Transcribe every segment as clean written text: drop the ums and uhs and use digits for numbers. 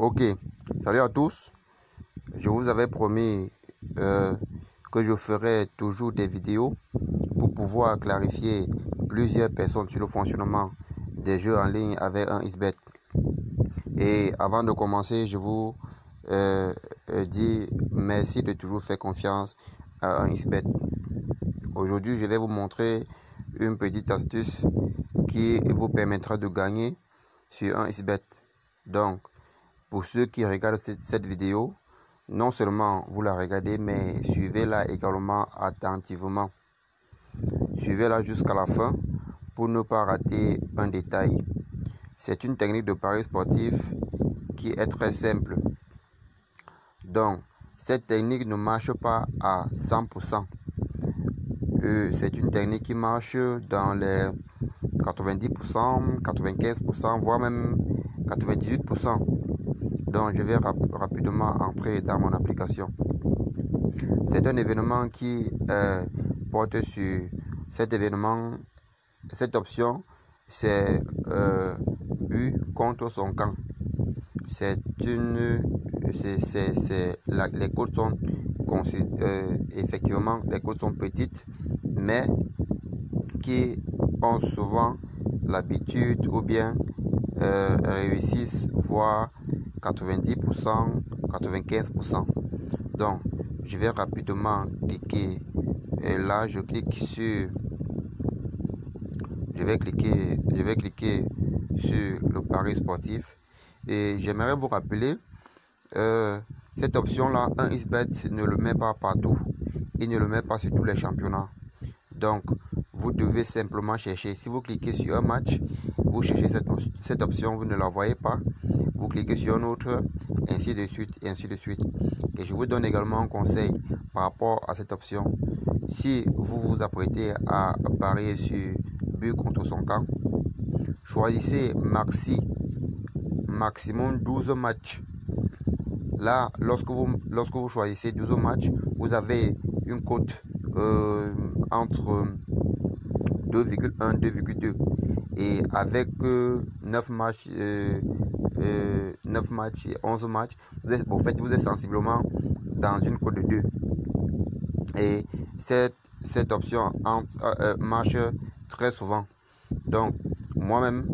Ok, salut à tous. Je vous avais promis que je ferai toujours des vidéos pour pouvoir clarifier plusieurs personnes sur le fonctionnement des jeux en ligne avec un XBET. Et avant de commencer, je vous dis merci de toujours faire confiance à un XBET. Aujourd'hui, je vais vous montrer une petite astuce qui vous permettra de gagner sur un XBET. Donc, pour ceux qui regardent cette vidéo, non seulement vous la regardez, mais suivez-la également attentivement. Suivez-la jusqu'à la fin pour ne pas rater un détail. C'est une technique de pari sportif qui est très simple. Donc, cette technique ne marche pas à 100%. C'est une technique qui marche dans les 90%, 95%, voire même 98%. Donc, je vais rapidement entrer dans mon application. C'est un événement qui porte sur cet événement. Cette option, c'est but contre son camp. Les codes sont effectivement, les codes sont petites, mais qui ont souvent l'habitude ou bien réussissent voire 90%, 95%. Donc, je vais rapidement cliquer et là, je vais cliquer sur le pari sportif et j'aimerais vous rappeler cette option-là, un XBET ne le met pas partout. Il ne le met pas sur tous les championnats. Donc, vous devez simplement chercher. Si vous cliquez sur un match, vous cherchez cette option, vous ne la voyez pas. Vous cliquez sur un autre, ainsi de suite, et ainsi de suite. Et je vous donne également un conseil par rapport à cette option. Si vous vous apprêtez à parier sur but contre son camp, choisissez maximum 12 matchs. Là, lorsque vous choisissez 12 matchs, vous avez une cote entre 2,1 et 2,2. Et avec 9 matchs, 9 matchs et 11 matchs, vous êtes sensiblement dans une cote de 2. Et cette option marche très souvent. Donc, moi-même,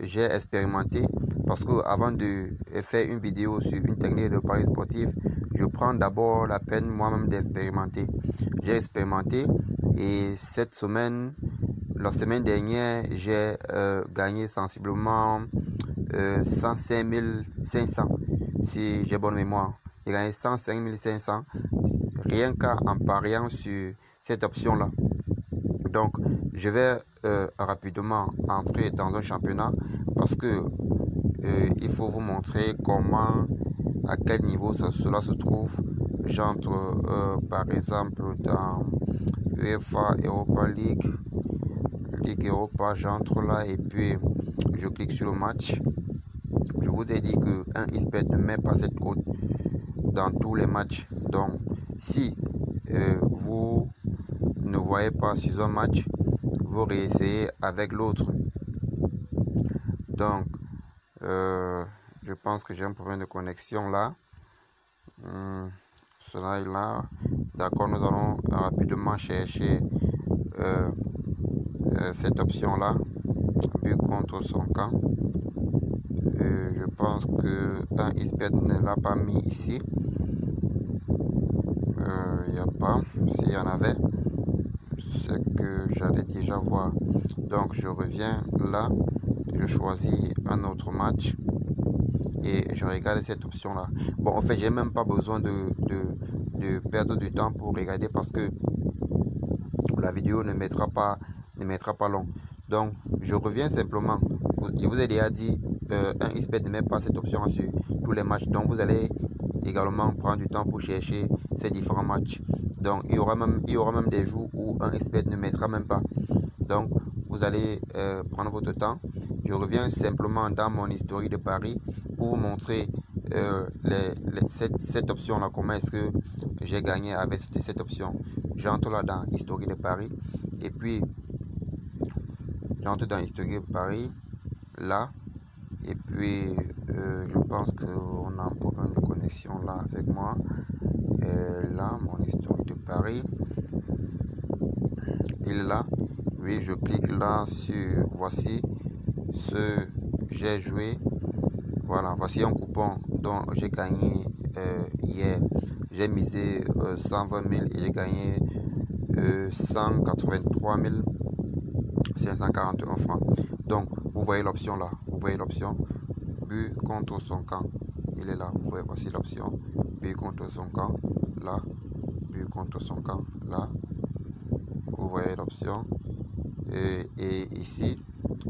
j'ai expérimenté parce que avant de faire une vidéo sur une technique de pari sportif, je prends d'abord la peine moi-même d'expérimenter. J'ai expérimenté et la semaine dernière, j'ai gagné sensiblement 105 500, si j'ai bonne mémoire. J'ai gagné 105 500 rien qu'en pariant sur cette option-là. Donc, je vais rapidement entrer dans un championnat parce que il faut vous montrer à quel niveau cela se trouve. J'entre par exemple dans UEFA Europa League, Ligue Europa, j'entre là et puis je clique sur le match. Je vous ai dit que un XBET ne met pas cette cote dans tous les matchs. Donc, si vous ne voyez pas sur un match, vous réessayez avec l'autre. Donc, je pense que j'ai un problème de connexion là. Cela est là. D'accord, nous allons rapidement chercher cette option là, but contre son camp. Je pense que un XBET ne l'a pas mis ici. Il n'y a pas. S'il y en avait, c'est que j'allais déjà voir. Donc je reviens là, je choisis un autre match et je regarde cette option là. Bon, en fait, j'ai même pas besoin de perdre du temps pour regarder parce que la vidéo ne mettra pas long. Donc je reviens simplement. Je vous ai déjà dit, un XBET ne met pas cette option sur tous les matchs. Donc vous allez également prendre du temps pour chercher ces différents matchs. Donc il y aura même des jours où un XBET ne mettra même pas. Donc vous allez prendre votre temps. Je reviens simplement dans mon historique de paris pour vous montrer cette option là, comment est-ce que j'ai gagné avec cette option. J'entre là dans historique de paris et puis j'entre dans historique de paris là Et puis, je pense qu'on a un problème de connexion là avec moi. Là, mon historique de Paris, il est là. Oui, je clique là sur voici ce que j'ai joué. Voilà, voici un coupon dont j'ai gagné hier. J'ai misé 120 000 et j'ai gagné 183 541 francs. Donc, vous voyez l'option là. Vous voyez l'option but contre son camp. Il est là. Vous voyez, voici l'option but contre son camp. Là, but contre son camp. Là, vous voyez l'option. Et ici,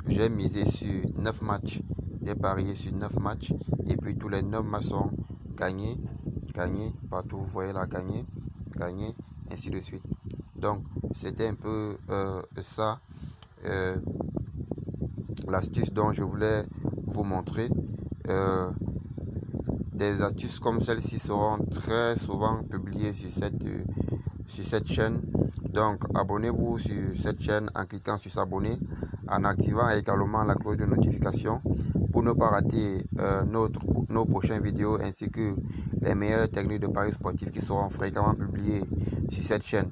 j'ai misé sur 9 matchs. J'ai parié sur 9 matchs. Et puis tous les 9 matchs sont gagnés. Gagnés partout. Vous voyez là, gagné, gagné, ainsi de suite. Donc, c'était un peu ça. L'astuce dont je voulais vous montrer. Des astuces comme celle-ci seront très souvent publiées sur cette chaîne. Donc abonnez-vous sur cette chaîne en cliquant sur s'abonner, en activant également la cloche de notification pour ne pas rater nos prochaines vidéos ainsi que les meilleures techniques de paris sportifs qui seront fréquemment publiées sur cette chaîne.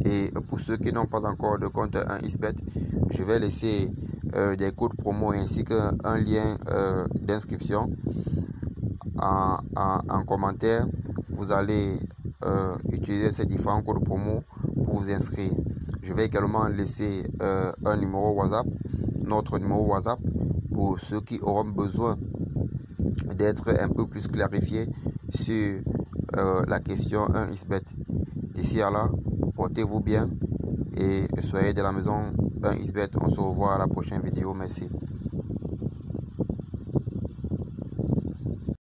Et pour ceux qui n'ont pas encore de compte 1xBet, je vais laisser des codes promo ainsi qu'un lien d'inscription en commentaire. Vous allez utiliser ces différents codes promo pour vous inscrire. Je vais également laisser un numéro WhatsApp, notre numéro WhatsApp, pour ceux qui auront besoin d'être un peu plus clarifiés sur la question 1xBet. D'ici à là, portez-vous bien et soyez de la maison 1xBet. On se revoit à la prochaine vidéo. Merci.